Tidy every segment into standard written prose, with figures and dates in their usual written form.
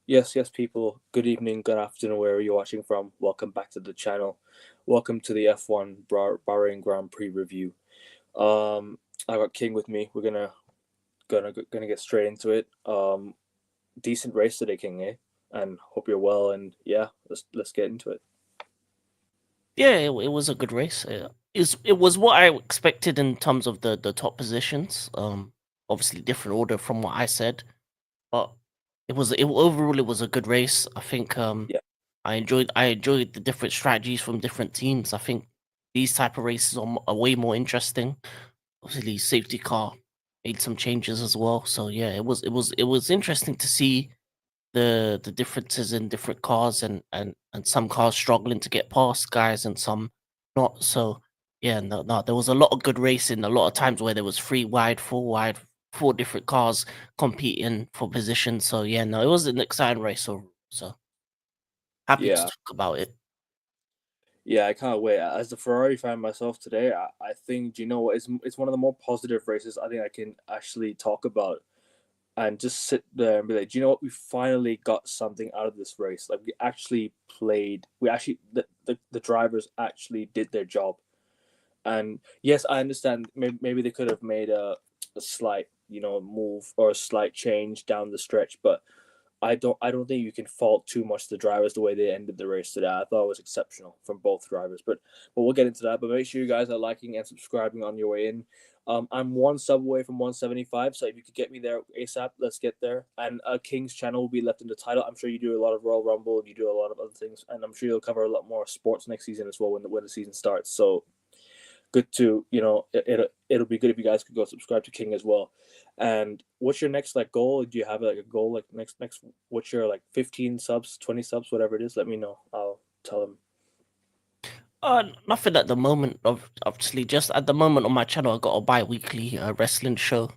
Yes, people. Good evening, good afternoon, wherever you're watching from. Welcome back to the channel. Welcome to the F1 Bahrain Grand Prix review. I got King with me. We're gonna get straight into it. Decent race today, King, eh? And hope you're well. And yeah, let's get into it. Yeah, it was a good race. It was what I expected in terms of the top positions. Obviously different order from what I said, but overall it was a good race. I think Yeah, I enjoyed the different strategies from different teams. I think these type of races are way more interesting. Obviously, safety car made some changes as well. So yeah, it was interesting to see the differences in different cars and some cars struggling to get past guys and some not. So yeah, no, there was a lot of good racing. A lot of times where there was three wide, four wide, four different cars competing for position. So yeah, no, it was an exciting race. So happy to yeah, talk about it. yeah. I can't wait. As a Ferrari fan myself today, I think, do you know what? It's one of the more positive races I think I can actually talk about and just sit there and be like, do you know what? We finally got something out of this race. Like we actually played. We actually the drivers actually did their job. And yes, I understand. Maybe they could have made a slight move or a slight change down the stretch, but I don't think you can fault too much the drivers the way they ended the race today. I thought it was exceptional from both drivers. But we'll get into that. But make sure you guys are liking and subscribing on your way in. I'm one sub away from 175, so if you could get me there ASAP, let's get there. And King's channel will be left in the title. I'm sure you do a lot of Royal Rumble and you do a lot of other things, and I'm sure you'll cover a lot more sports next season as well when the season starts. So good to it'll be good if you guys could go subscribe to King as well. And what's your next like goal? Do you have like a goal like next? What's your like 15 subs, 20 subs, whatever it is? Let me know. I'll tell him. Nothing at the moment. Of obviously, just at the moment on my channel, I got a bi-weekly wrestling show.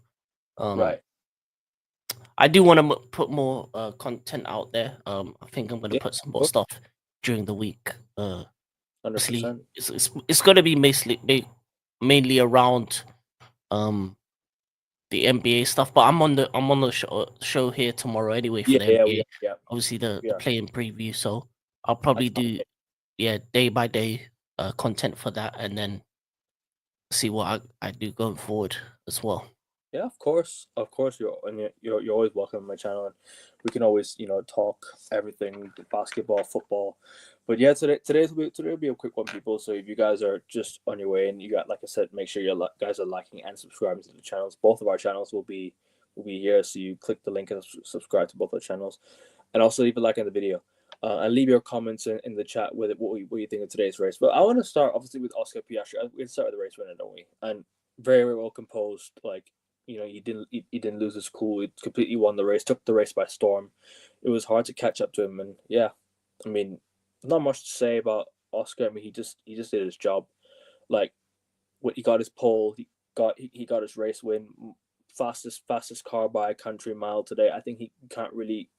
Um, Right. I do want to put more content out there. I think I'm going to Yeah. put some more Cool. stuff during the week. 100%. Obviously, it's going to be mainly around um the NBA stuff. But I'm on the show here tomorrow anyway for Yeah. the Yeah. We NBA. are. Yeah. Obviously, the We the are. playing preview. So I'll I probably can't do wait. day by day content for that, and then see what I do going forward as well. Yeah, of course. You're always welcome on my channel, and we can always talk everything basketball, football. But yeah, today will be a quick one, people. So if you guys are just on your way, and you got like I said, make sure you guys are liking and subscribing to the channels. Both of our channels will be here, so you click the link and subscribe to both our channels, and also leave a like on the video. And leave your comments in the chat with it, what you think of today's race. But I want to start obviously with Oscar Piastri. We can start with the race winner, don't we? And very, very well composed. Like he didn't lose his cool. He completely won the race, took the race by storm. It was hard to catch up to him, and yeah, I mean, not much to say about Oscar. I mean, he just did his job. Like, what he got his pole, he got his race win, fastest car by a country mile today. I think he can't really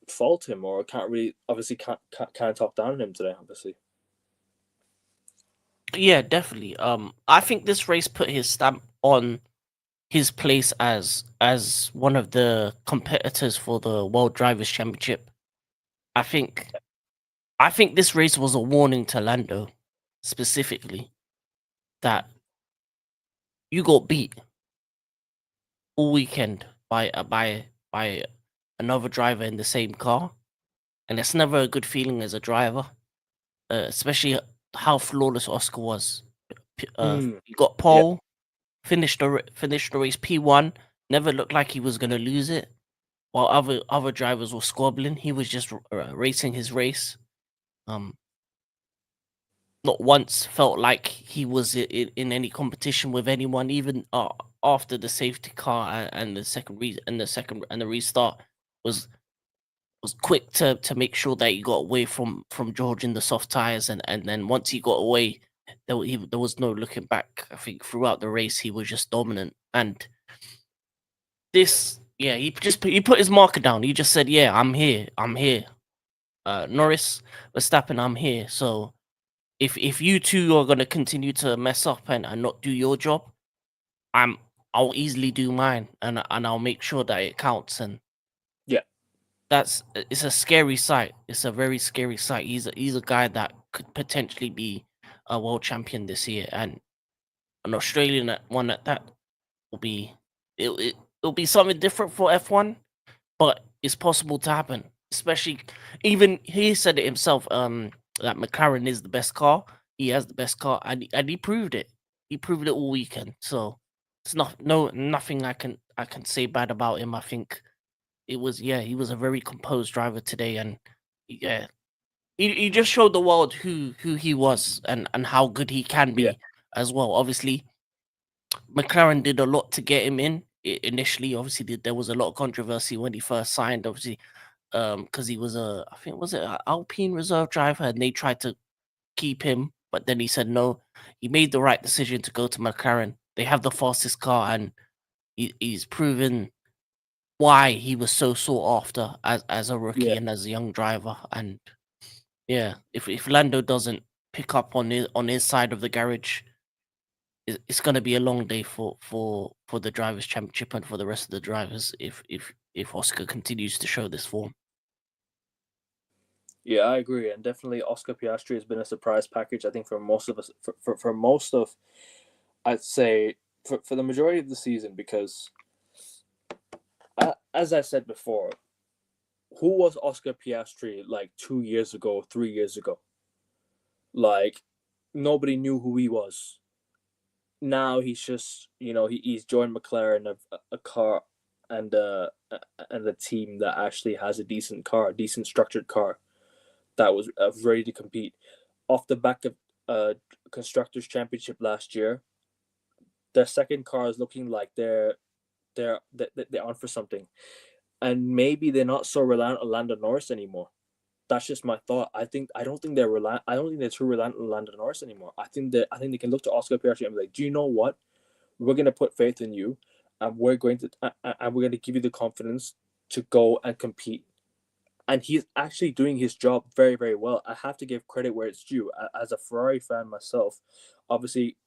fault him, or can't really obviously can't talk down on him today. Obviously, Yeah, definitely. I think this race put his stamp on his place as one of the competitors for the World Drivers' Championship. I think I think this race was a warning to Lando specifically that you got beat all weekend by another driver in the same car, and it's never a good feeling as a driver, especially how flawless Oscar was. He got yeah, pole, finished the race P1. Never looked like he was gonna lose it. While other drivers were squabbling, he was just racing his race. Um, not once felt like he was in any competition with anyone, even after the safety car and the restart was was quick to make sure that he got away from George in the soft tires, and then once he got away, there was no looking back. I think throughout the race he was just dominant, and yeah, he put his marker down. He just said, "Yeah, I'm here. Norris, Verstappen, I'm here." So if you two are gonna continue to mess up and not do your job, I'm I'll easily do mine, and I'll make sure that it counts. And Yeah, it's a scary sight. It's a very scary sight. He's a guy that could potentially be a world champion this year, and an Australian one at that will be it'll be something different for F1, but it's possible to happen. Especially, even he said it himself. That McLaren is the best car. He has the best car, and he proved it. He proved it all weekend. So it's nothing I can say bad about him. I think it was, yeah, he was a very composed driver today, and yeah, he just showed the world who he was, and how good he can yeah, be as well. Obviously, McLaren did a lot to get him in initially. Obviously, there was a lot of controversy when he first signed. Obviously, because he was I think was it a Alpine reserve driver, and they tried to keep him, but then he said no. He made the right decision to go to McLaren. They have the fastest car, and he's proven why he was so sought after as a rookie yeah. and as a young driver. And yeah, if Lando doesn't pick up on his side of the garage, it's going to be a long day for the drivers' championship and for the rest of the drivers if Oscar continues to show this form. Yeah, I agree, and definitely Oscar Piastri has been a surprise package. I think for most of us, for most of, I'd say for the majority of the season, because as I said before, who was Oscar Piastri like 2 years ago, 3 years ago? Like nobody knew who he was. Now he's just he's joined McLaren, a car and a team that actually has a decent car, a decent structured car that was ready to compete off the back of constructors championship last year. Their second car is looking like they're on for something, and maybe they're not so reliant on Lando Norris anymore. That's just my thought. I don't think they're reliant. I don't think they're too reliant on Lando Norris anymore. I think they can look to Oscar Piastri and be like, do you know what? We're gonna put faith in you, and we're going to give you the confidence to go and compete. And he's actually doing his job very, very well. I have to give credit where it's due. As a Ferrari fan myself, obviously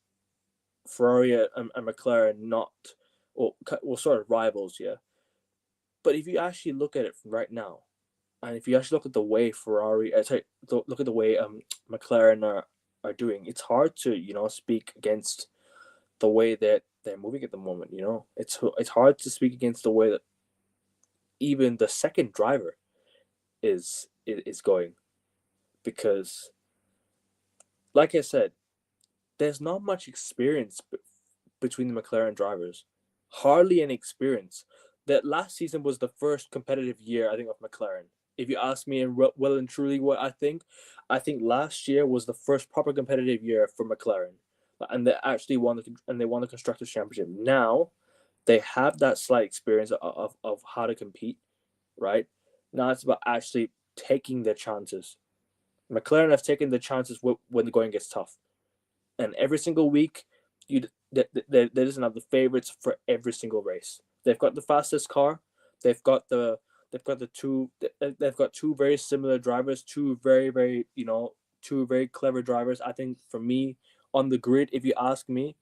Ferrari and McLaren not well sort of rivals, yeah. But if you actually look at it from right now, and if you actually look at the way look at the way McLaren are doing, it's hard to speak against the way that they're moving at the moment. It's hard to speak against the way that even the second driver is going, because, like I said, there's not much experience between the McLaren drivers, hardly any experience. That last season was the first competitive year I think of McLaren. If you ask me, and well and truly what I think last year was the first proper competitive year for McLaren, and they actually won the constructors championship. Now they have that slight experience of how to compete, right? Now it's about actually taking their chances. McLaren have taken the chances when the going gets tough, and every single week, there doesn't have the favorites for every single race. They've got the fastest car. They've got the they've got two very similar drivers, two very clever drivers. I think for me on the grid, if you ask me,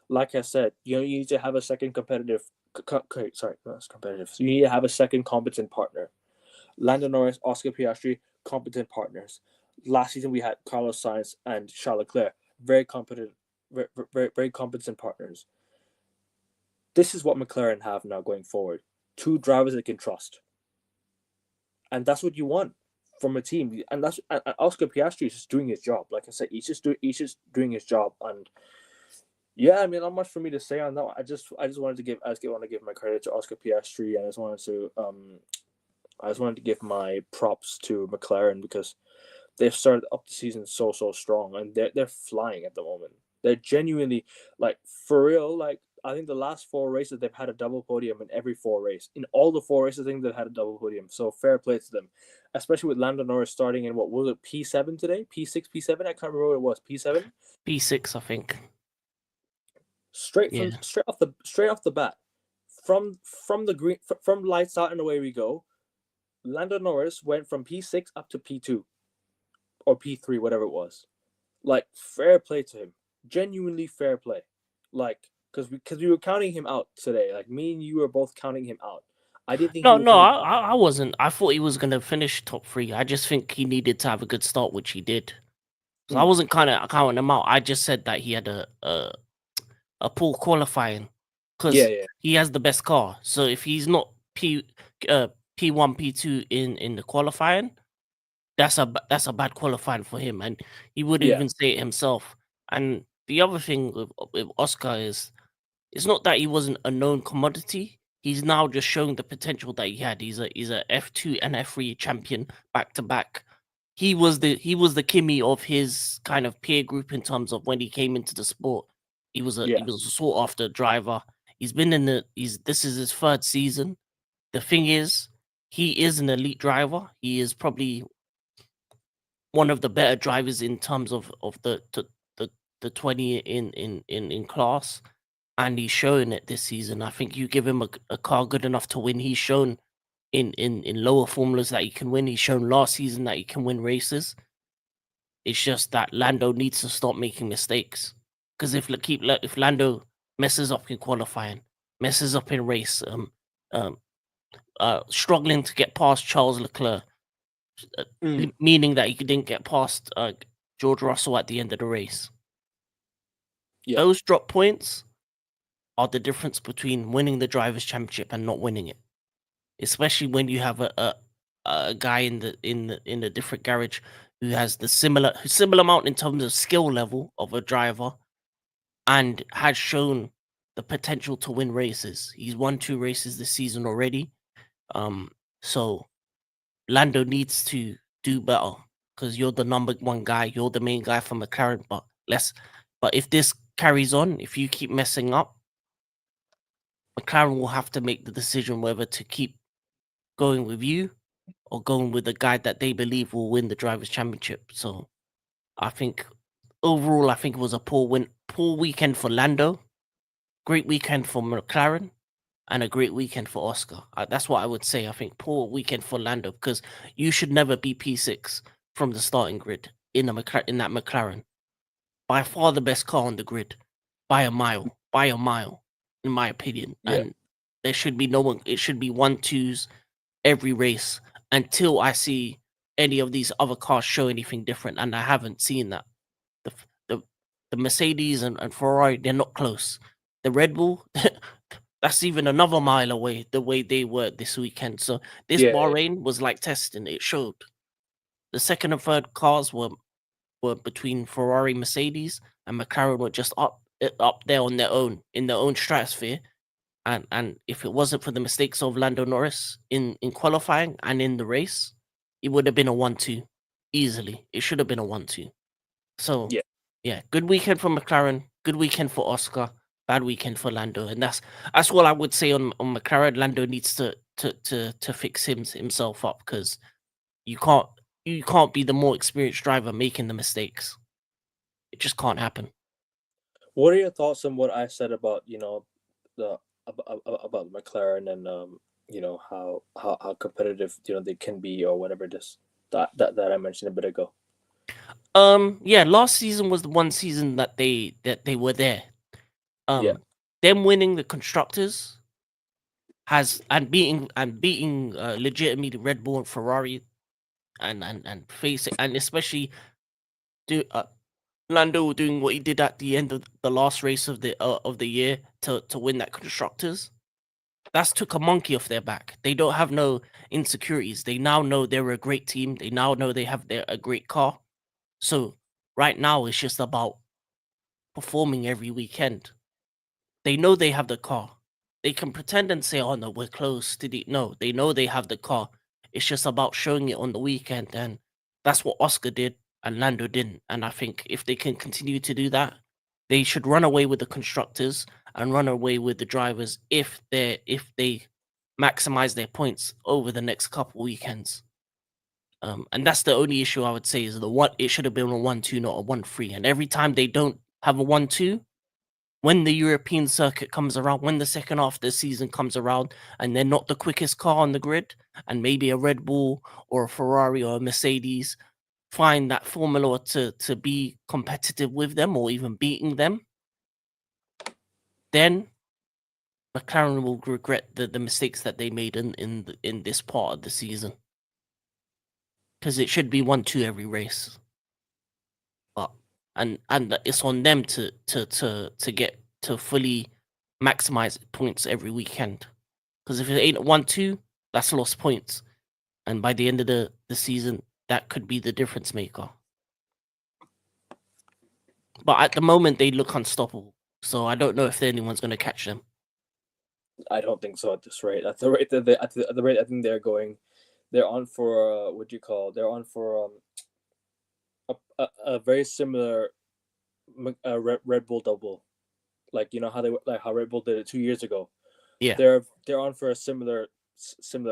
like I said, you need to have a second competitive. Sorry, not competitive. So you need to have a second competent partner. Lando Norris, Oscar Piastri, competent partners. Last season we had Carlos Sainz and Charles Leclerc, very competent, very competent partners. This is what McLaren have now going forward. Two drivers they can trust, and that's what you want from a team. And Oscar Piastri is just doing his job. Like I said, he's just doing his job. And yeah, I mean, not much for me to say on that one. I just wanted to give my credit to Oscar Piastri, and I just wanted to give my props to McLaren, because they've started up the season so strong, and they're flying at the moment. They're genuinely, like, for real. Like, I think the last four races they've had a double podium in every four races. In all the four races, I think they've had a double podium. So fair play to them, especially with Lando Norris starting in what was it, P7 today, P6, P7. I can't remember what it was. P7. P6, I think. Yeah, Straight off the bat, from the green, from lights out and away we go. Lando Norris went from P6 up to P2 or P3, whatever it was. Like, fair play to him. Genuinely fair play. Like, because we were counting him out today. Like me and you were both counting him out. I didn't think he No, would no, finish. I wasn't. I thought he was gonna finish top 3. I just think he needed to have a good start, which he did. So I Mm, wasn't kind of counting him out. I just said that he had a poor qualifying yeah, because yeah, he has the best car. So if he's not uh, P1, P2 in the qualifying, that's a bad qualifying for him, and he would yeah, even say it himself. And the other thing with Oscar is it's not that he wasn't a known commodity. He's now just showing the potential that he had. He's a F2 and F3 champion back to back. He was the Kimmy of his kind of peer group in terms of when he came into the sport. He yeah, was a sought after driver. He's been in the he's this is his 3rd season. The thing is, he is an elite driver. He is probably one of the better drivers in terms of the the 20 in class, and he's showing it this season. I think you give him a car good enough to win. He's shown in lower formulas that he can win. He's shown last season that he can win races. It's just that Lando needs to stop making mistakes. Because if Lando messes up in qualifying, messes up in race, um, struggling to get past Charles Leclerc, mm, meaning that he didn't get past George Russell at the end of the race. yeah, Those drop points are the difference between winning the drivers' championship and not winning it. Especially when you have a guy in the different garage who has the similar amount in terms of skill level of a driver and has shown the potential to win races. He's won 2 races this season already. So Lando needs to do better because you're the number 1 guy, you're the main guy for McLaren. But if this carries on, if you keep messing up, McLaren will have to make the decision whether to keep going with you or going with the guy that they believe will win the drivers' championship. So I think overall, I think it was a poor weekend for Lando, great weekend for McLaren, and a great weekend for Oscar. That's what I would say. I think poor weekend for Lando because you should never be P6 from the starting grid in that McLaren. By far the best car on the grid, by a mile, in my opinion. yeah, And there should be no one. It should be 1-2s every race until I see any of these other cars show anything different, and I haven't seen that. The f- the, the Mercedes and Ferrari, they're not close. The Red Bull, that's even another mile away. The way they were this weekend, so this yeah, yeah, Bahrain was like testing. It showed the second and third cars were between Ferrari, Mercedes, and McLaren were just up there on their own in their own stratosphere. And if it wasn't for the mistakes of Lando Norris in qualifying and in the race, it would have been a 1-2 easily. It should have been a 1-2. So yeah. yeah, good weekend for McLaren, good weekend for Oscar, bad weekend for Lando, and that's all I would say on McLaren. Lando needs to fix himself up because you can't you can't be the more experienced driver making the mistakes. It just can't happen. What are your thoughts on what I said about the about McLaren and how competitive they can be or whatever it is that I mentioned a bit ago. Yeah, last season was the one season that they were there. Yeah, Um, them winning the constructors has and beating legitimately Red Bull and Ferrari and facing and especially do Lando doing what he did at the end of the last race of the year to win that constructors. That's took a monkey off their back. They don't have no insecurities. They now know they're a great team. They now know they have a great car. So right now it's just about performing every weekend. They know they have the car. They can pretend and say, "Oh no, we're close to the." No, they know they have the car. It's just about showing it on the weekend, and that's what Oscar did and Lando didn't. And I think if they can continue to do that, they should run away with the constructors and run away with the drivers if they maximize their points over the next couple weekends. And that's the only issue I would say is the one. It should have been a 1-2, not a 1-3. And every time they don't have a 1-2, when the European circuit comes around, when the second half of the season comes around, and they're not the quickest car on the grid, and maybe a Red Bull or a Ferrari or a Mercedes find that formula to be competitive with them or even beating them, then McLaren will regret the mistakes that they made in this part of the season, because it should be 1-2 every race. But and it's on them to get to fully maximize points every weekend. Because if it ain't 1-2, that's lost points, and by the end of the season, that could be the difference maker. But at the moment, they look unstoppable. So I don't know if anyone's going to catch them. I don't think so at this rate. At the rate that at the rate I think they're going, they're on for what do you call? They're on for a very similar Red Bull double, like you know how Red Bull did it 2 years ago. Yeah, They're on for a similar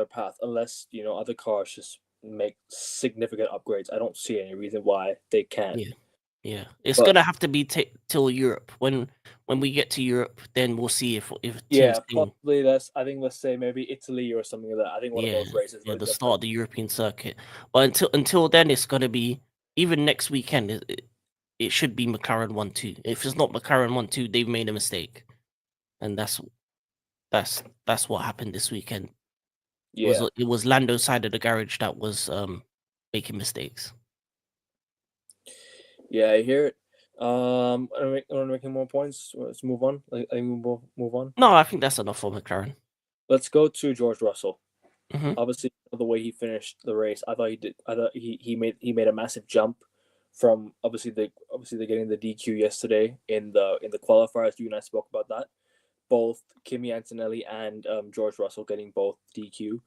path, unless you know other cars just make significant upgrades. I don't see any reason why they can't. yeah, yeah. It's But gonna have to be till Europe. When we get to Europe, then we'll see if teams yeah, can. probably let's say maybe Italy or something like that. I think one of Yeah, those races yeah, where the they'll start of the European circuit. But until then, it's gonna be even next weekend. It should be McLaren 1-2. If it's not McLaren 1-2, they've made a mistake, and that's what happened this weekend. yeah. It was Lando's side of the garage that was making mistakes. Yeah, I hear it. I'm making more points. Let's move on. I move on. No, I think that's enough for McLaren. Let's go to George Russell. Hmm. Obviously, the way he finished the race, I thought he did. I thought he made a massive jump from obviously they getting the DQ yesterday in the qualifiers. You and I spoke about that. Both Kimi Antonelli and George Russell getting both DQ.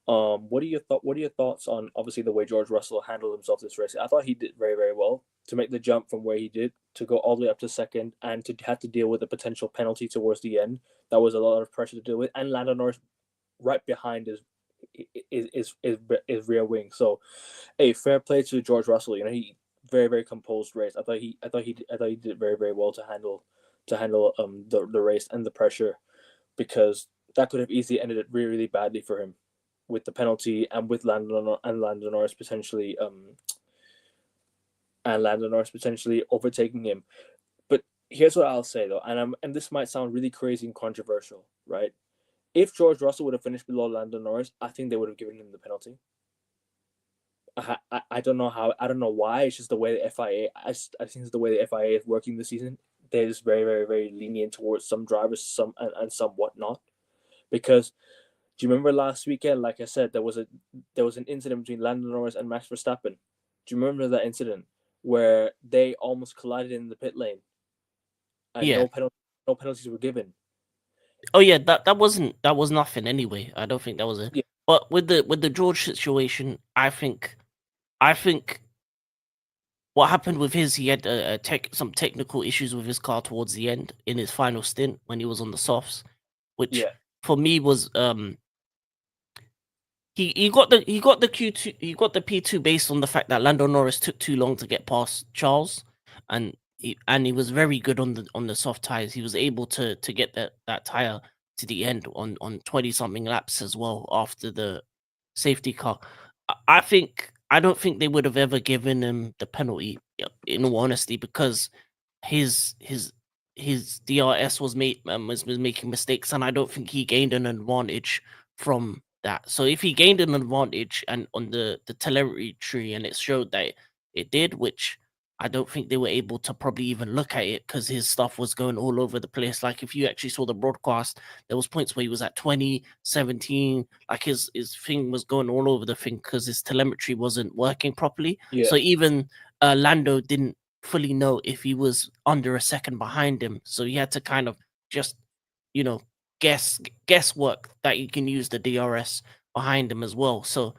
What are your thoughts on obviously the way George Russell handled himself this race? I thought he did very very well to make the jump from where he did to go all the way up to second and to have to deal with a potential penalty towards the end. That was a lot of pressure to deal with, and Lando Norris right behind his rear wing. So, a fair play to George Russell. You know, he very very composed race. I thought he did very very well to handle the race and the pressure, because that could have easily ended it really really badly for him with the penalty and with Lando Norris potentially overtaking him. But here's what I'll say though, and this might sound really crazy and controversial, right? If George Russell would have finished below Lando Norris, I think they would have given him the penalty. I don't know how. I don't know why. It's just the way the FIA. I think it's the way the FIA is working this season. They're just very, very, very lenient towards some drivers, and some whatnot. Because do you remember last weekend? Like I said, there was an incident between Lando Norris and Max Verstappen. Do you remember that incident where they almost collided in the pit lane and Yeah. no penalties were given? Oh yeah, that was nothing anyway. I don't think that was it. Yeah, But with the George situation, I think what happened with he had some technical issues with his car towards the end in his final stint when he was on the softs, which yeah, for me was he got the Q2, he got the P2 based on the fact that Lando Norris took too long to get past Charles, and he was very good on the soft tires. He was able to get that tire to the end on 20 something laps as well after the safety car. I don't think they would have ever given him the penalty, in all honesty, because his his his DRS was making mistakes, and I don't think he gained an advantage from that. So if he gained an advantage and on the telemetry and it showed that it did, which I don't think they were able to probably even look at it because his stuff was going all over the place. Like if you actually saw the broadcast, there was points where he was at 20, 17, like his thing was going all over the thing because his telemetry wasn't working properly. yeah, So even Lando didn't fully know if he was under a second behind him. So he had to kind of just, you know, guesswork that you can use the DRS behind him as well. So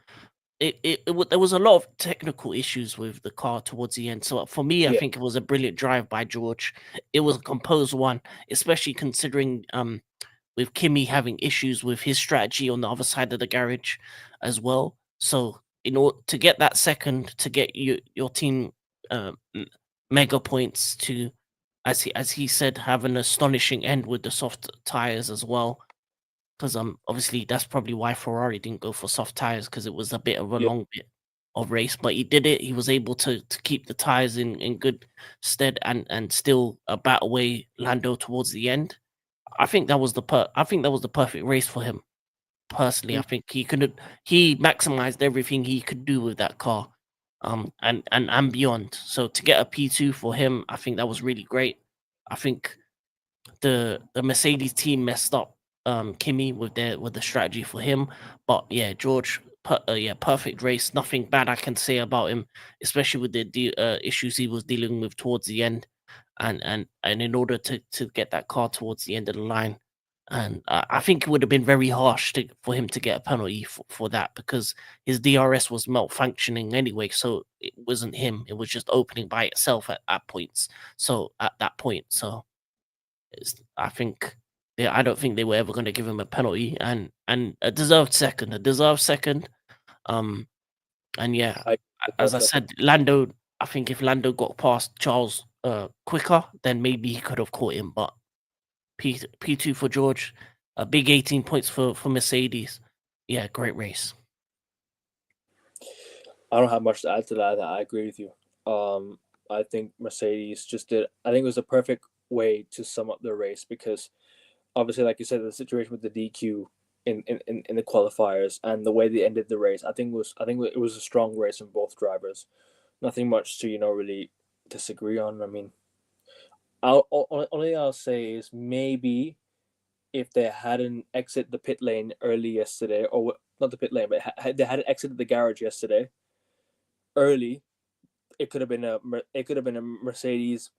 there was a lot of technical issues with the car towards the end. So for me, I yeah, think it was a brilliant drive by George. It was a composed one, especially considering with Kimi having issues with his strategy on the other side of the garage as well. So in order to get that second, to get your team mega points to, as he said, have an astonishing end with the soft tires as well. Because obviously that's probably why Ferrari didn't go for soft tires, because it was a bit of a yeah, long bit of race. But he did it. He was able to keep the tires in good stead and still bat away Lando towards the end. I think that was the perfect race for him. Personally, I think he maximized everything he could do with that car, and beyond. So to get a P2 for him, I think that was really great. I think the Mercedes team messed up Kimi with the strategy for him, but yeah, George, perfect race. Nothing bad I can say about him, especially with the issues he was dealing with towards the end, and in order to get that car towards the end of the line. And I think it would have been very harsh for him to get a penalty for that, because his DRS was malfunctioning anyway. So it wasn't him; it was just opening by itself at points. So at that point, so I think I don't think they were ever going to give him a penalty, and a deserved second, Um, and yeah, I as deserve I second. said, Lando. I think if Lando got past Charles quicker, then maybe he could have caught him. But P2 for George, a big 18 points for Mercedes. Yeah, great race. I don't have much to add to that. I agree with you. I think Mercedes just did. I think it was a perfect way to sum up the race because obviously, like you said, the situation with the DQ in the qualifiers and the way they ended the race, I think it was a strong race from both drivers. Nothing much to really disagree on. I mean, only thing I'll say is maybe if they hadn't exit the pit lane early yesterday, or not the pit lane, but they hadn't exited the garage yesterday early, it could have been a Mercedes,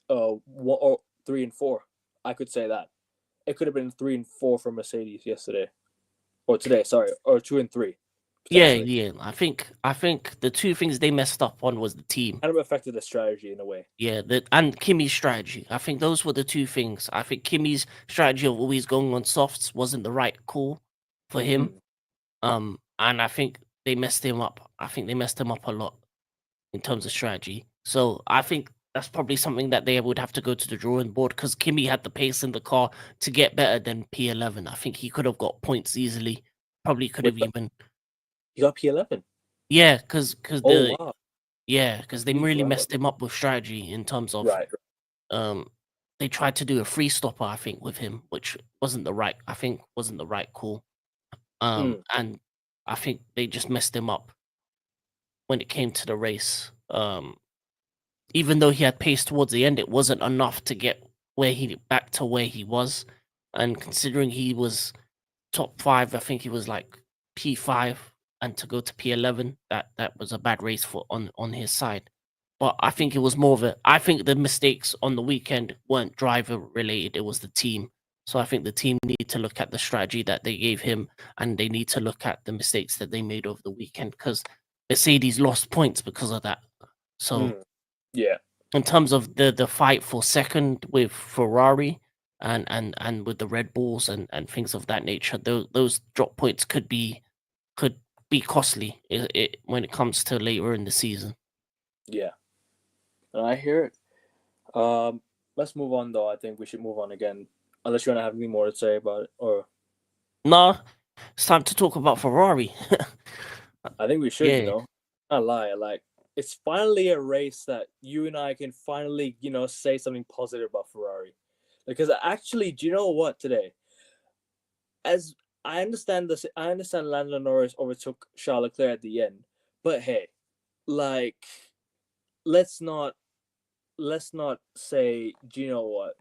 1 or 3 and 4. I could say that it could have been 3 and 4 for Mercedes yesterday or today. Sorry, or 2 and 3 Yeah, potentially. yeah. I think the two things they messed up on was the team. Kind of affected the strategy in a way. Yeah, and Kimmy's strategy. I think those were the two things. I think Kimmy's strategy of always going on softs wasn't the right call for him. Mm. And I think they messed him up. I think they messed him up a lot in terms of strategy. So I think that's probably something that they would have to go to the drawing board, because Kimmy had the pace in the car to get better than P11. I think he could have got points easily. Probably could Wait, have but even, you got P11. yeah, because Oh wow, they huge really round messed up. him up with strategy in terms of Right. um they tried to do a free stopper, I think, with him, which wasn't the right call. Mm. And I think they just messed him up when it came to the race. Even though he had pace towards the end, it wasn't enough to get back to where he was. And considering he was top five, I think he was like P5, and to go to P11, that was a bad race for on his side. But I think it was more of a. I think the mistakes on the weekend weren't driver related; it was the team. So I think the team need to look at the strategy that they gave him, and they need to look at the mistakes that they made over the weekend, because Mercedes lost points because of that. So Mm. Yeah. in terms of the fight for second with Ferrari and with the Red Bulls and things of that nature, those drop points could be costly when it comes to later in the season. Yeah. And I hear it. Um, let's move on though. I think we should move on again, unless you want to have any more to say about it, or Nah, it's time to talk about Ferrari. I think we should. Yeah, Not lie. Like it's finally a race that you and I can finally, say something positive about Ferrari, because actually, do you know what today? As I understand this, I understand Lando Norris overtook Charles Leclerc at the end, but hey, like let's not say, do you know what?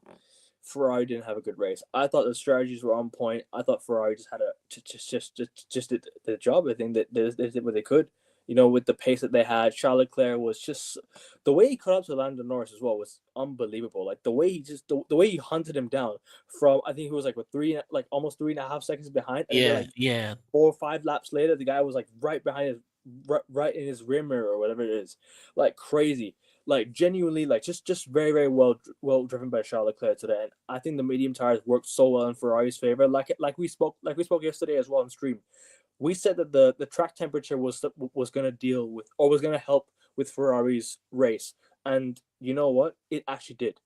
Ferrari didn't have a good race. I thought the strategies were on point. I thought Ferrari just had a just did the job. I think that they did what they could. With the pace that they had, Charles Leclerc was just the way he caught up to Lando Norris as well was unbelievable. Like the way he the way he hunted him down from, I think he was like almost 3.5 seconds behind, and then yeah, like yeah, 4 or 5 laps later, the guy was like right behind his right in his rear mirror or whatever it is, like crazy, like genuinely, like just very very well driven by Charles Leclerc today. And I think the medium tires worked so well in Ferrari's favor. Like we spoke yesterday as well on stream. We said that the track temperature was going to deal with, or was going to help with Ferrari's race, and you know what? It actually did.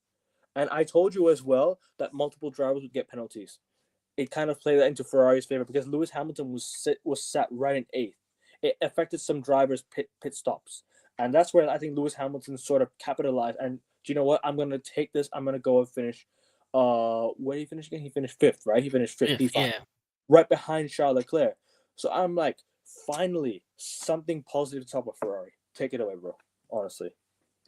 And I told you as well that multiple drivers would get penalties. It kind of played that into Ferrari's favor because Lewis Hamilton was sat right in eighth. It affected some drivers' pit stops, and that's where I think Lewis Hamilton sort of capitalized. And do you know what? I'm gonna take this. I'm gonna go and finish. Where did he finish again? He finished fifth, right? He finished fifth Fifth, P5, yeah. right behind Charles Leclerc. So I'm like, finally, something positive to talk about Ferrari. Take it away, bro. Honestly,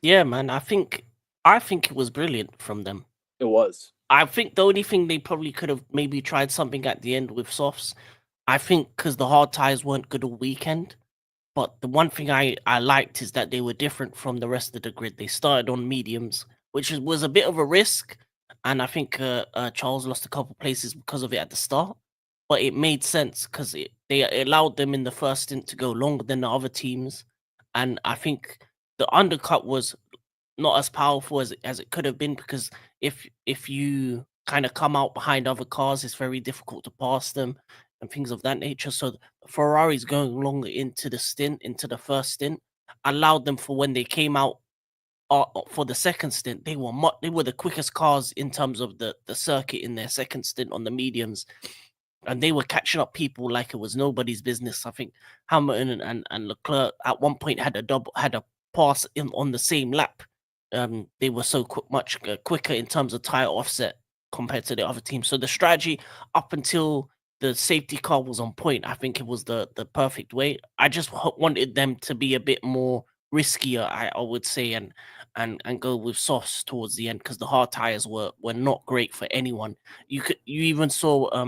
Yeah, man. I think it was brilliant from them. it was. I think the only thing they probably could have maybe tried something at the end with softs. I think because the hard tires weren't good all weekend. But the one thing I liked is that they were different from the rest of the grid. They started on mediums, which was a bit of a risk, and I think Charles lost a couple places because of it at the start. But it made sense because it allowed them in the first stint to go longer than the other teams, and I think the undercut was not as powerful as it could have been because if you kind of come out behind other cars, it's very difficult to pass them and things of that nature. So Ferrari's going longer into the stint, into the first stint, allowed them for when they came out for the second stint, they were the quickest cars in terms of the circuit in their second stint on the mediums, and they were catching up people like it was nobody's business. I think Hamilton and Leclerc at one point had a pass in on the same lap. They were so much quicker in terms of tire offset compared to the other team. So the strategy up until the safety car was on point. I think it was the perfect way. I just wanted them to be a bit more riskier, I would say, and go with softs towards the end because the hard tires were not great for anyone. You even saw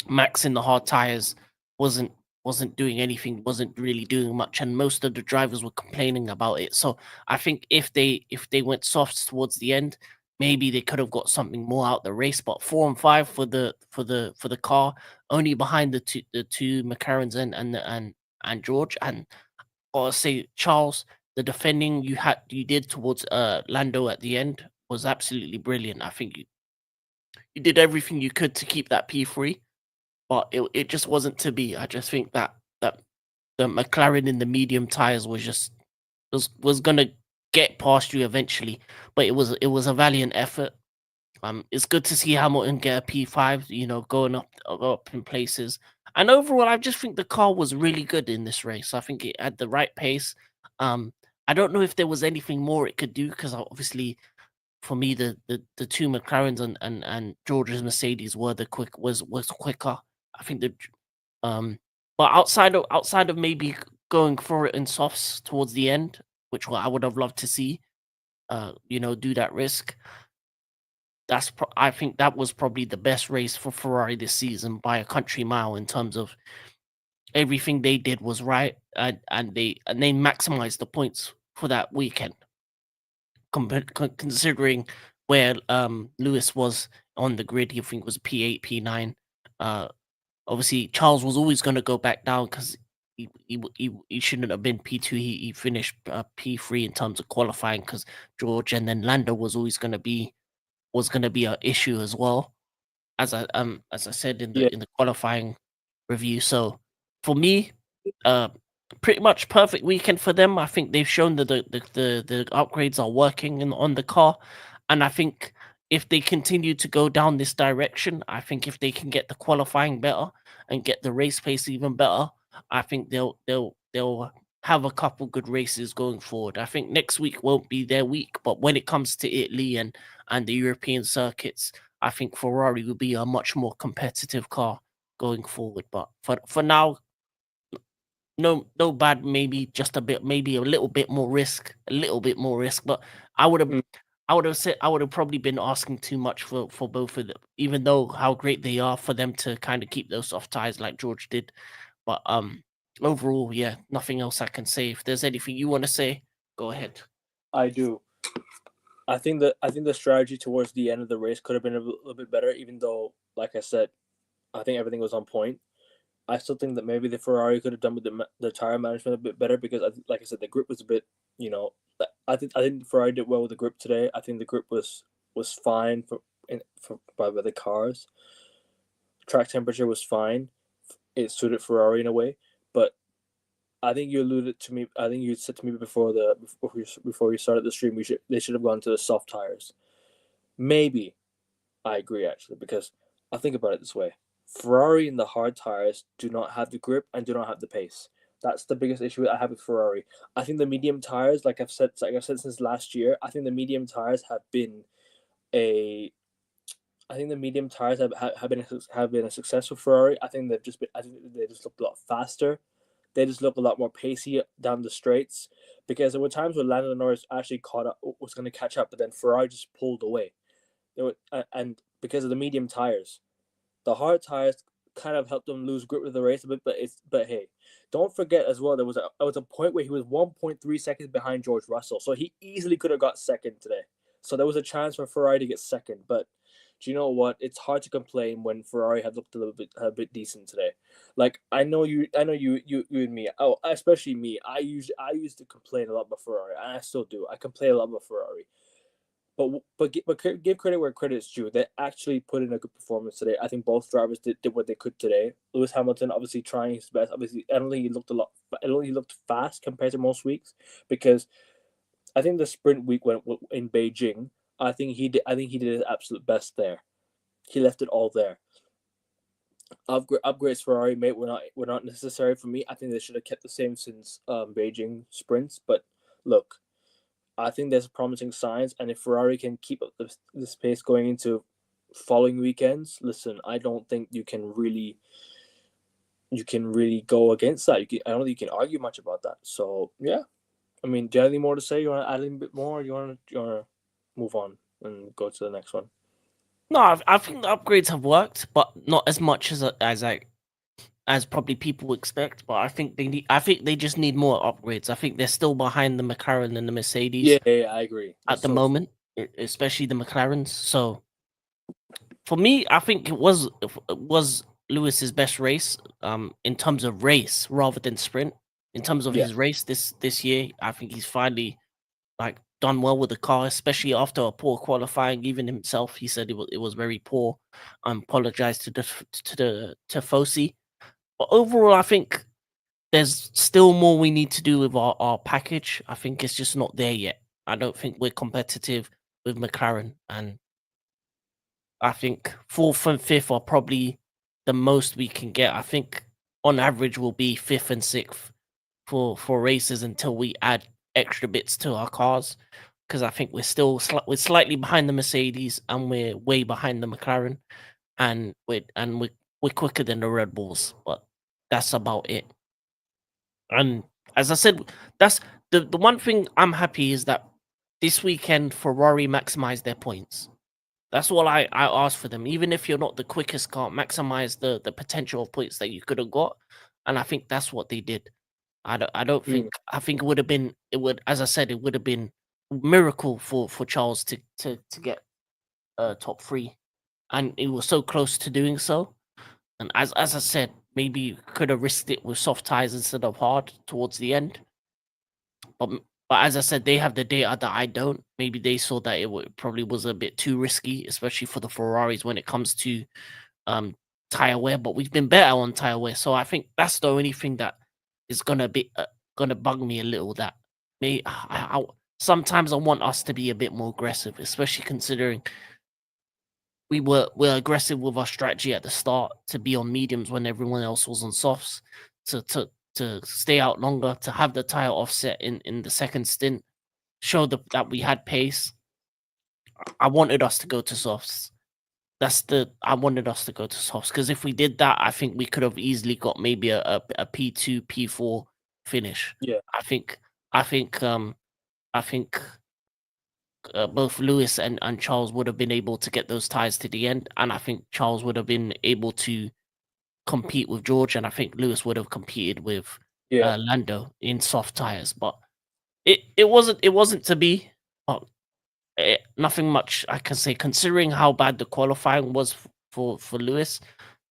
Max in the hard tires wasn't wasn't doing anything, wasn't really doing much, and most of the drivers were complaining about it. So I think if they went softs towards the end, maybe they could have got something more out the race. But 4 and 5 for the car, only behind the two McLarens and George, and or say Charles, the defending you did towards Lando at the end was absolutely brilliant. I think you did everything you could to keep that P3, but it just wasn't to be. I just think that the McLaren in the medium tires was gonna get past you eventually, but it was a valiant effort. It's good to see Hamilton get a P5, going up in places. And overall, I just think the car was really good in this race. I think it had the right pace. Um, I don't know if there was anything more it could do because obviously for me the two McLarens and George's Mercedes were the was quicker. I think um but outside of maybe going for it in softs towards the end, which I would have loved to see do that risk. I think that was probably the best race for Ferrari this season by a country mile in terms of everything they did was right, and they maximized the points for that weekend considering where Lewis was on the grid. I think it was P8, P9. Uh, Obviously, Charles was always going to go back down because he shouldn't have been P2. He finished P3 in terms of qualifying because George, and then Lando was going to be an issue as well, as I said in Yeah, the qualifying review. So for me, uh pretty much perfect weekend for them. I think they've shown that the upgrades are working on the car, and I think if they continue to go down this direction, I think if they can get the qualifying better and get the race pace even better, I think they'll have a couple good races going forward. I think next week won't be their week, but when it comes to Italy and the European circuits, I think Ferrari will be a much more competitive car going forward. But for now, no bad, maybe just a bit, maybe a little bit more risk, a little bit more risk. But I would have mm, I would have probably been asking too much for both of them, even though how great they are for them to kind of keep those soft ties like George did. But overall, yeah, nothing else I can say. If there's anything you want to say, go ahead. I do. I think the strategy towards the end of the race could have been a little bit better, even though, like I said, I think everything was on point. I still think that maybe the Ferrari could have done with the tire management a bit better because, like I said, the grip was a bit, you know. I think Ferrari did well with the grip today. I think the grip was fine by the cars. Track temperature was fine. It suited Ferrari in a way, but I think you alluded to me. I think you said to me before you started the stream, they should have gone to the soft tires. Maybe I agree actually because I think about it this way: Ferrari and the hard tires do not have the grip and do not have the pace. That's the biggest issue I have with Ferrari. I think the medium tires, like I've said since last year, I think the medium tires have been a I think the medium tires have been a success for Ferrari. I think they just looked a lot faster. They just look a lot more pacey down the straights, because there were times where Lando Norris actually caught up, was going to catch up, but then Ferrari just pulled away. And because of the medium tires, the hard tires kind of helped them lose grip with the race a bit. But hey, don't forget as well, there was a point where he was 1.3 seconds behind George Russell, so he easily could have got second today. So there was a chance for Ferrari to get second, but do you know what? It's hard to complain when Ferrari had looked a bit decent today. Like I know you and me. Oh, especially me. I used to complain a lot about Ferrari, and I still do. I complain a lot about Ferrari. But give credit where credit is due. They actually put in a good performance today. I think both drivers did what they could today. Lewis Hamilton obviously trying his best. Obviously, I don't think he looked a lot. I don't think he looked fast compared to most weeks, because I think the sprint week went in Beijing. I think he did his absolute best there. He left it all there. Upgrades Ferrari, mate, were not necessary for me. I think they should have kept the same since Beijing sprints. But look, I think there's promising signs, and if Ferrari can keep up this pace going into following weekends, listen, I don't think you can really go against that. I don't think you can argue much about that. So yeah, I mean, do you have anything more to say? You want to add a little bit more? Or you want to move on and go to the next one? No, I think the upgrades have worked, but not as much as probably people expect. But I think they just need more upgrades. I think they're still behind the McLaren and the Mercedes Yeah, I agree. at That's the so true. moment, especially the McLarens. So for me, I think it was Lewis's best race, in terms of race rather than sprint. In terms of Yeah, his race this year, I think he's finally like done well with the car, especially after a poor qualifying. Even himself, he said it was very poor. Apologized to Fosi. But overall, I think there's still more we need to do with our package. I think it's just not there yet. I don't think we're competitive with McLaren, and I think fourth and fifth are probably the most we can get. I think on average we'll be fifth and sixth for races until we add extra bits to our cars, because I think we're slightly behind the Mercedes and we're way behind the McLaren, and we're quicker than the Red Bulls, but that's about it. And as I said, that's the one thing I'm happy is that this weekend Ferrari maximized their points. That's all I ask for them. Even if you're not the quickest car, maximize the potential of points that you could have got. And I think that's what they did. I don't think mm, I think it would, as I said, it would have been a miracle for Charles to get top three. And it was so close to doing so. And as I said, maybe could have risked it with soft tires instead of hard towards the end. But as I said, they have the data that I don't. Maybe they saw that probably was a bit too risky, especially for the Ferraris when it comes to um tire wear. But we've been better on tire wear, so I think that's the only thing that is gonna bug me a little. That may sometimes I want us to be a bit more aggressive, especially considering we're aggressive with our strategy at the start to be on mediums when everyone else was on softs, to to to stay out longer, to have the tire offset in the second stint, show that we had pace. I wanted us to go to softs. I wanted us to go to softs, because if we did that, I think we could have easily got maybe a P2 P4 finish. yeah, I think I think I think both Lewis and Charles would have been able to get those tires to the end, and I think Charles would have been able to compete with George, and I think Lewis would have competed with yeah, Lando in soft tires. But it wasn't to be. But nothing much I can say considering how bad the qualifying was for Lewis,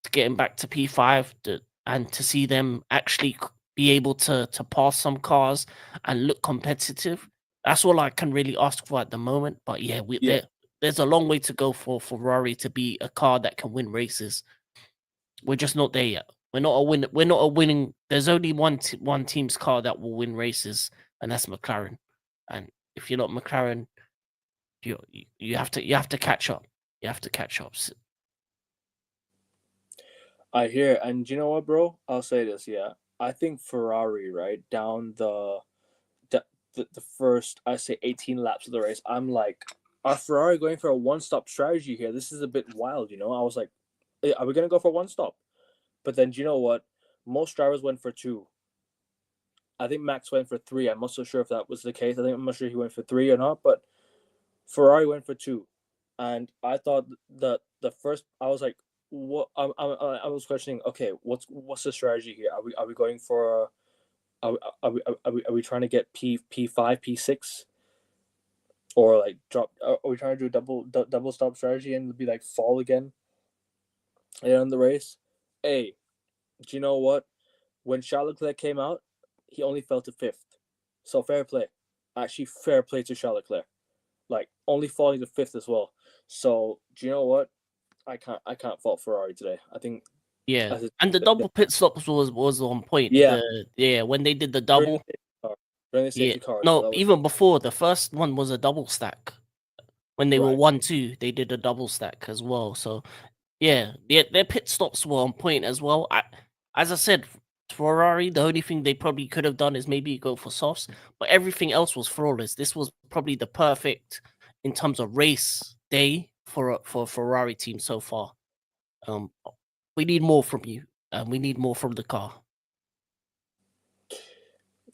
to get him back to P5, and to see them actually be able to pass some cars and look competitive. That's all I can really ask for at the moment. But yeah, yeah. there's a long way to go for Ferrari to be a car that can win races. We're just not there yet. We're not a winning. There's only one team's car that will win races, and that's McLaren. And if you're not McLaren, you have to catch up. You have to catch up. I hear, and you know what, bro? I'll say this. Yeah, I think Ferrari, right down the first, I say 18 laps of the race. I'm like, are Ferrari going for a one-stop strategy here? This is a bit wild, you know. I was like, are we gonna go for one stop? But then, do you know what? Most drivers went for two. I think Max went for three. I'm not so sure if that was the case. I'm not sure he went for three or not, but Ferrari went for two. And I thought that the first, I was like, what? I was questioning. Okay, what's the strategy here? Are we going for? Are we trying to get P5 P6 or like drop? Are we trying to do a double stop strategy and be like fall again in the race? Hey, do you know what? When Charles Leclerc came out, he only fell to fifth. So fair play. Actually, fair play to Charles Leclerc. Like only falling to fifth as well. So do you know what? I can't fault Ferrari today. I think Yeah, as a, and the double pit stops was on point. yeah, When they did the during double, the safety car, during the yeah, safety car, so no, that was even before the first one was a double stack. When they were right. 1-2, they did a double stack as well. So yeah, their pit stops were on point as well. As I said, Ferrari, the only thing they probably could have done is maybe go for softs, but everything else was flawless. This was probably the perfect in terms of race day for a Ferrari team so far. Um, we need more from you, and we need more from the car.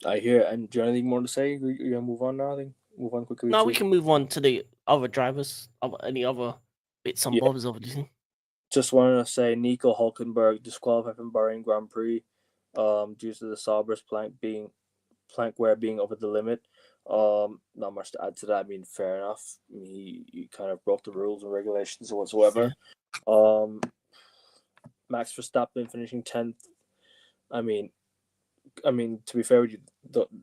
I hear. And do you have anything more to say? You gonna move on now? I think move on quickly Now we to can move on to the other drivers. Any other bits and yeah. bobs of this? Just wanted to say Nico Hulkenberg disqualified from Bahrain Grand Prix, due to the Sauber's plank wear being over the limit. Not much to add to that. I mean, fair enough. I mean, he kind of broke the rules and regulations Yeah. whatsoever. Max Verstappen finishing 10th. I mean, to be fair with you,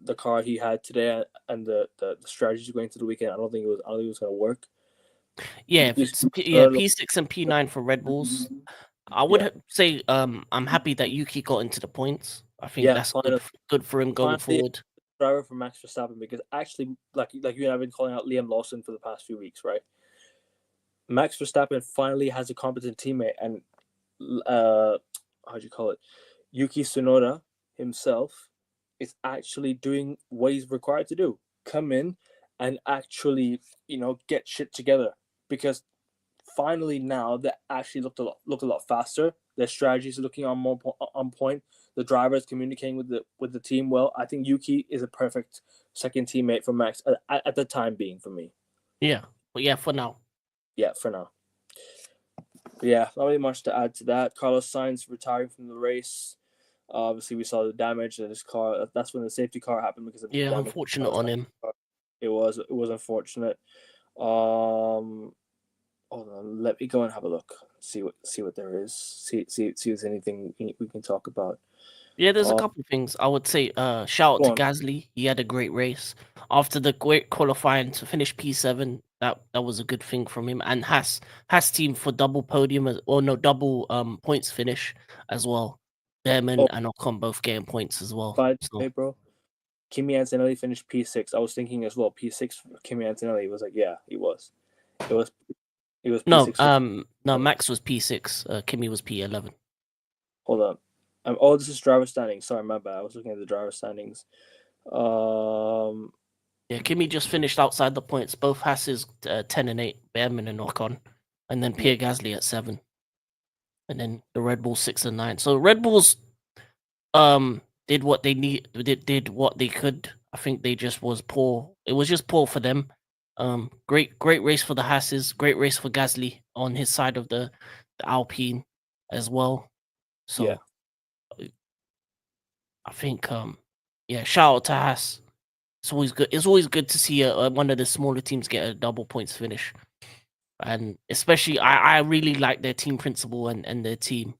the car he had today and the strategies going to the weekend, I don't think it was going to work. Yeah, You, if it's you, P6 and P9 for Red Bulls, I would yeah, say I'm happy that Yuki got into the points. I think yeah. that's Finally, good for him going finally, forward. driver for Max Verstappen, because actually, like you and I've been calling out Liam Lawson for the past few weeks, right? Max Verstappen finally has a competent teammate, and how do you call it? Yuki Tsunoda himself is actually doing what he's required to do. Come in and actually, get shit together, because finally now they actually look a lot faster. Their strategies are looking on point. The driver is communicating with the team well. I think Yuki is a perfect second teammate for Max at the time being for me. Yeah, but yeah, for now. Yeah, for now. But yeah, not really much to add to that. Carlos Sainz retiring from the race. Obviously, we saw the damage in his car. That's when the safety car happened, because of the Yeah, damage. unfortunate on him. It was unfortunate. Hold on, let me go and have a look. See what there is. See if there's anything we can talk about. Yeah, there's a Uh, couple of things. I would say shout out go to on. Gasly. He had a great race. After the great qualifying to finish P7, that was a good thing from him. And Haas team for double podium or no double points finish as well. Behrman Oh, and Ocon both getting points as well. by the So way, bro, Kimi Antonelli finished P6. I was thinking as well, P6 for Kimi Antonelli. Was like, yeah, he was. It was. It was no, P6 for. no, Max was P6, Kimi was P11. Hold on. Oh, this is driver standings. Sorry, my bad. I was looking at the driver standings. Um. Yeah, Kimi just finished outside the points. Both Hasses 10 and 8, Behrman and Ocon, and then Yeah. Pierre Gasly at 7, and then the Red Bull 6 and 9. So Red Bulls did what they did what they could. I think they just was poor. It was just poor for them. Great race for the Hasses. Great race for Gasly on his side of the Alpine as well. Yeah. So I think yeah, shout out to Haas. It's always good. It's always good to see one of the smaller teams get a double points finish, and especially I really like their team principal and their team.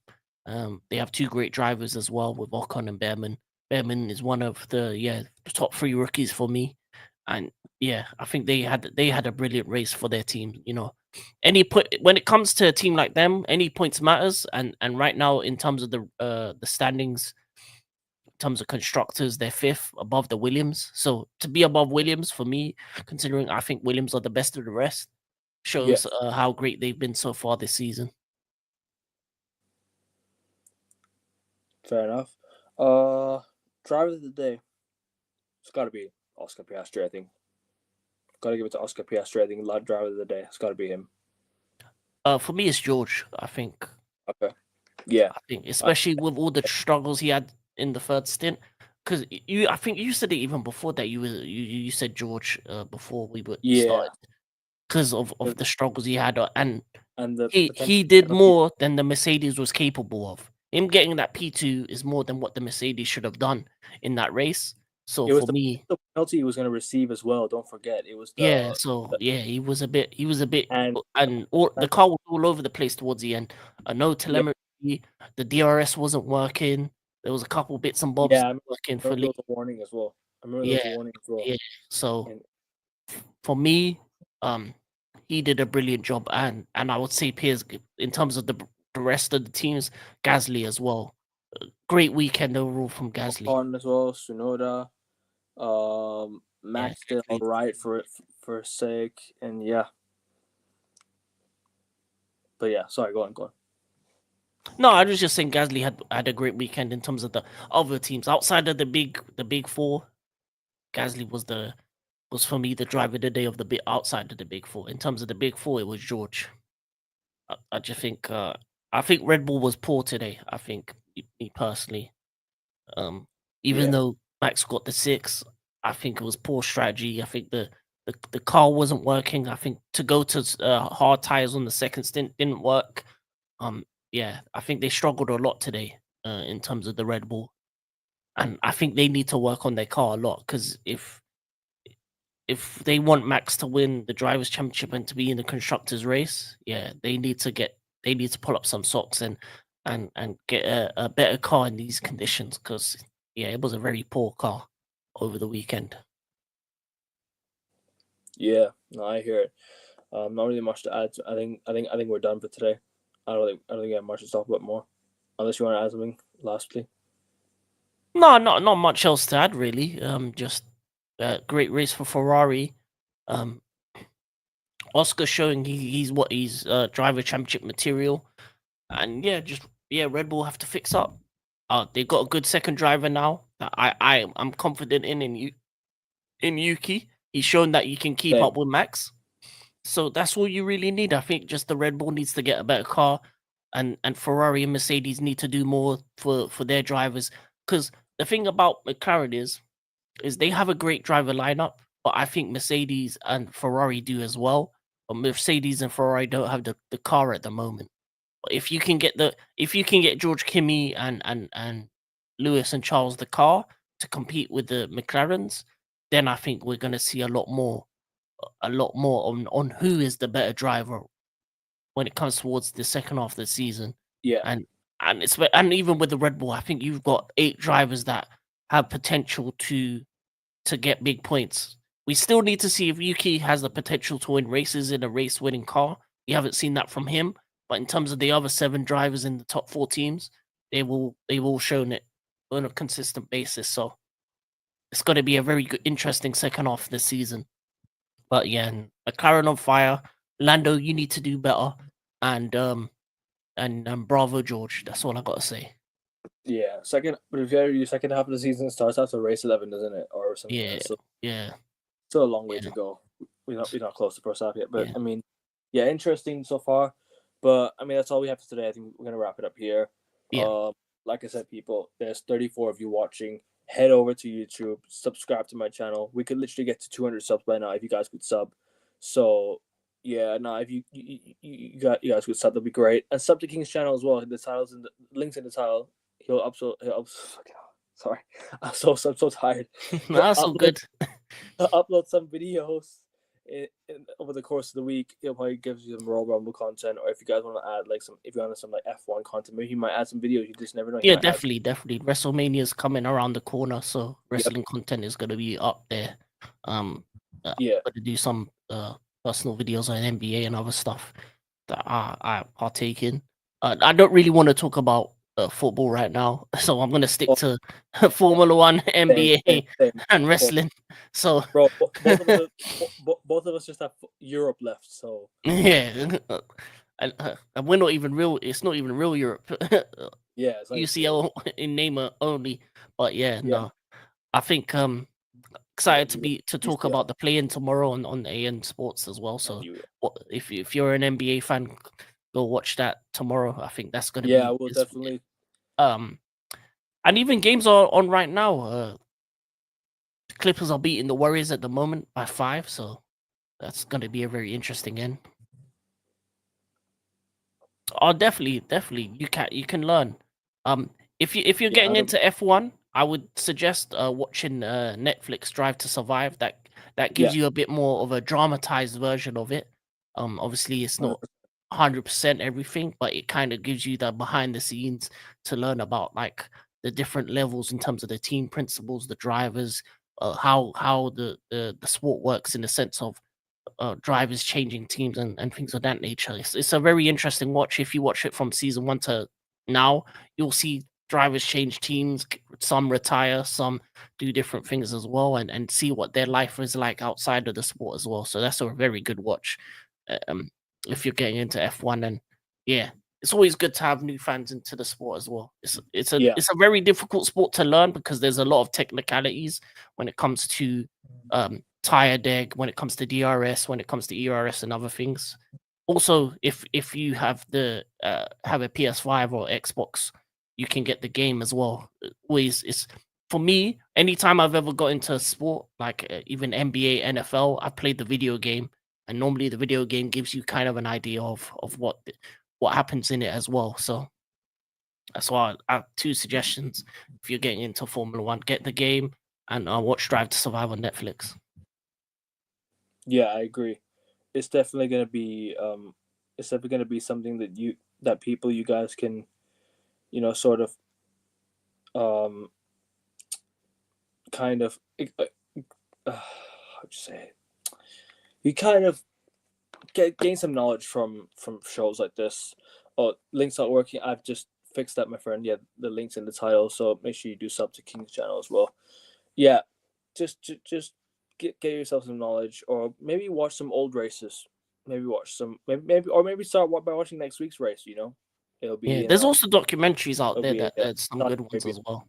They have two great drivers as well with Ocon and Behrman. Behrman is one of the top 3 rookies for me, and yeah, I think they had a brilliant race for their team. You know, when it comes to a team like them, any points matters, and right now in terms of the standings, in terms of constructors, they're 5th above the Williams. So to be above Williams for me, considering I think Williams are the best of the rest, Yeah. shows how great they've been so far this season. Fair enough. Driver of the day. It's got to be Oscar Piastri, I think. Gotta give it to Oscar Piastri. I think driver of the day. It's gotta be him. For me, it's George. I think. Okay. Yeah. I think, Uh, especially with all the struggles he had in the third stint, because I think you said it even before that. You said George before we were yeah. started because of the struggles he had, and And the potential he did penalty. more than the Mercedes was capable of. Him getting that P2 is more than what the Mercedes should have done in that race. So It was for the me, penalty he was going to receive as well. Don't forget, it was yeah, the, so yeah, he was a bit, and and all the car was all over the place towards the end. No yeah, telemetry, the DRS wasn't working. There was a couple bits and bobs yeah. I working for remember there Lee. was a warning as well. I remember there Yeah, was a warning as well. yeah. So And for me, um, he did a brilliant job, and I would say Piers in terms of the rest of the teams, Gasly as well. Great weekend overall from Gasly. Ocon as well, Tsunoda, Yeah, Max did all Gasly. right for his sake, and yeah. But yeah, sorry, go on. No, I was just saying Gasly had a great weekend in terms of the other teams outside of the big four. Gasly was for me the driver of the day of the bit outside of the big four. In terms of the big four, it was George. I just think I think Red Bull was poor today. I think me personally, um, even Yeah, though Max got the six, I think it was poor strategy. I think the car wasn't working. I think to go to hard tires on the second stint didn't work. Um, yeah, I think they struggled a lot today in terms of the Red Bull, and I think they need to work on their car a lot because if they want Max to win the drivers' championship and to be in the constructors' race, yeah, they need to pull up some socks and get a better car in these conditions because yeah, it was a very poor car over the weekend. yeah. No, I hear it. Not really much to add. I think we're done for today. I don't think I have much to talk about more, unless you want to add something lastly. No, not much else to add really. Just great race for Ferrari. Um, Oscar showing he's driver championship material, and yeah, just yeah, Red Bull have to fix up. They got a good second driver now that I'm confident in Yuki. He's shown that you can keep Same. up with Max. So that's all you really need. I think just the Red Bull needs to get a better car, and Ferrari and Mercedes need to do more for their drivers. Because the thing about McLaren is they have a great driver lineup, but I think Mercedes and Ferrari do as well. But Mercedes and Ferrari don't have the car at the moment. But if you can get George Kimmy and Lewis and Charles the car to compete with the McLarens, then I think we're gonna see a lot more on who is the better driver when it comes towards the second half of the season. Yeah, And and even with the Red Bull, I think you've got 8 drivers that have potential to get big points. We still need to see if Yuki has the potential to win races in a race winning car. We haven't seen that from him. But in terms of the other 7 drivers in the top 4 teams, they've all shown it on a consistent basis. So it's gonna be a very good interesting second half of the season. But yeah, and McLaren on fire. Lando, you need to do better. And bravo George. That's all I gotta say. yeah. Second, but if your second half of the season starts after race 11, doesn't it, or something like Yeah, that? So yeah, still a long way yeah, to go. We're not close to first half yet, but yeah, I mean, yeah, interesting so far. But I mean, that's all we have for today. I think we're gonna wrap it up here. yeah, Um, like I said, people, there's 34 of you watching. Head over to YouTube, subscribe to my channel. We could literally get to 200 subs by now if you guys could sub. So yeah, no, if you guys could sub, that'd be great. And sub to King's channel as well. The titles in the links in the title. Fucking hell, sorry, I'm so tired. He'll That's all upload good. upload some videos over the course of the week. He'll probably give you some Royal Rumble content, or if you guys want to add like if you want some like F1 content, maybe he might add some videos. You just never know. He Yeah, might add. definitely. WrestleMania's coming around the corner, so Yep. wrestling content is gonna be up there. Yeah. Gonna do some personal videos on NBA and other stuff that I partake in. I don't really want to talk about football right now, so I'm gonna stick Oh, to Formula One, same, same, NBA, same. and Same. wrestling. So Bro, both of us just have Europe left. So yeah, and we're not even real. It's not even real Europe. yeah, it's not even real. UCL in name only. But yeah, Yeah. no. I think excited to you talk about the play-in tomorrow on AN Sports as well. So if you're an NBA fan, go watch that tomorrow. I think that's gonna yeah, I be will definitely. and even games are on right now. The Clippers are beating the Warriors at the moment by 5, so that's gonna be a very interesting end. Oh, definitely. You can learn. If you're Yeah, getting into F1, I would suggest watching Netflix Drive to Survive. That yeah, gives you a bit more of a dramatized version of it. Obviously it's not 100% everything, but it kind of gives you the behind the scenes to learn about like the different levels in terms of the team principles, the drivers, how the sport works in the sense of drivers changing teams and things of that nature. It's a very interesting watch. If you watch it from season 1 to now, you'll see drivers change teams. Some retire, some do different things as well, and see what their life is like outside of the sport as well. So that's a very good watch. Um, if you're getting into F1, and yeah, it's always good to have new fans into the sport as well. yeah, It's a very difficult sport to learn because there's a lot of technicalities when it comes to tire deg, when it comes to DRS, when it comes to ERS and other things. Also, if you have the have a PS5 or Xbox, you can get the game as well. Always, it's for me. Anytime I've ever got into a sport like even NBA, NFL, I played the video game, and normally the video game gives you kind of an idea of what happens in it as well. So that's why I have 2 suggestions. If you're getting into Formula One, get the game and watch Drive to Survive on Netflix. yeah. I agree. It's definitely gonna be it's definitely gonna be something that people you guys can sort of um kind of how'd you say it? You kind of gain some knowledge from shows like this. Oh, links not working. I've just fixed that, my friend. Yeah, the links in the title, so make sure you do sub to King's channel as well. Yeah, just get yourself some knowledge, or maybe watch some old races. Maybe watch some, maybe start by watching next week's race. It'll Yeah, be in there's also documentaries out it'll there be in that there's some Saudi good ones Arabia. as well.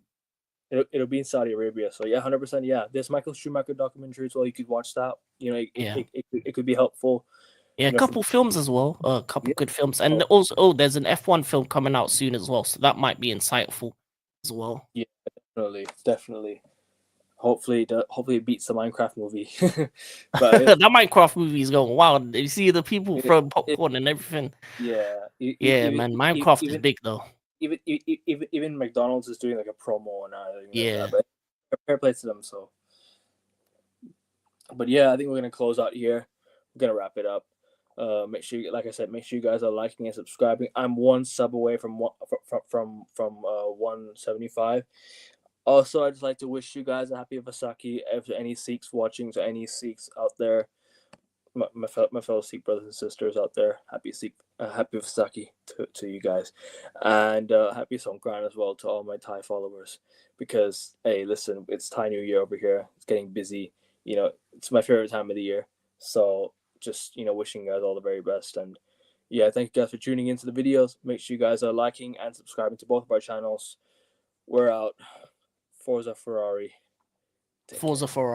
It'll be in Saudi Arabia. So yeah, 100%. Yeah, there's Michael Schumacher documentary as well. You could watch that. Yeah. It could be helpful. Yeah, a For couple films as well. A couple yeah. good films. And Oh, also, there's an F1 film coming out soon as well. So that might be insightful as well. yeah, definitely. Hopefully it beats the Minecraft movie. But That Minecraft movie is going wild. You see the people it, throwing it, popcorn and everything. yeah, Yeah, man. Minecraft is even big though. even McDonald's is doing like a promo and everything like that. Yeah. But fair play to them. So, but yeah, I think we're gonna close out here. We're gonna wrap it up. Make sure, like I said, make sure you guys are liking and subscribing. I'm 1 sub away from 175. Also, I'd just like to wish you guys a happy Vasaki. If any Sikhs watching, to any Sikhs out there, my fellow Sikh brothers and sisters out there, happy Vasaki to you guys, and happy Songkran as well to all my Thai followers. Because hey, listen, it's Thai New Year over here. It's getting busy. It's my favorite time of the year. So just wishing you guys all the very best. And yeah, thank you guys for tuning into the videos. Make sure you guys are liking and subscribing to both of our channels. We're out. Forza Ferrari. Take care. Forza 4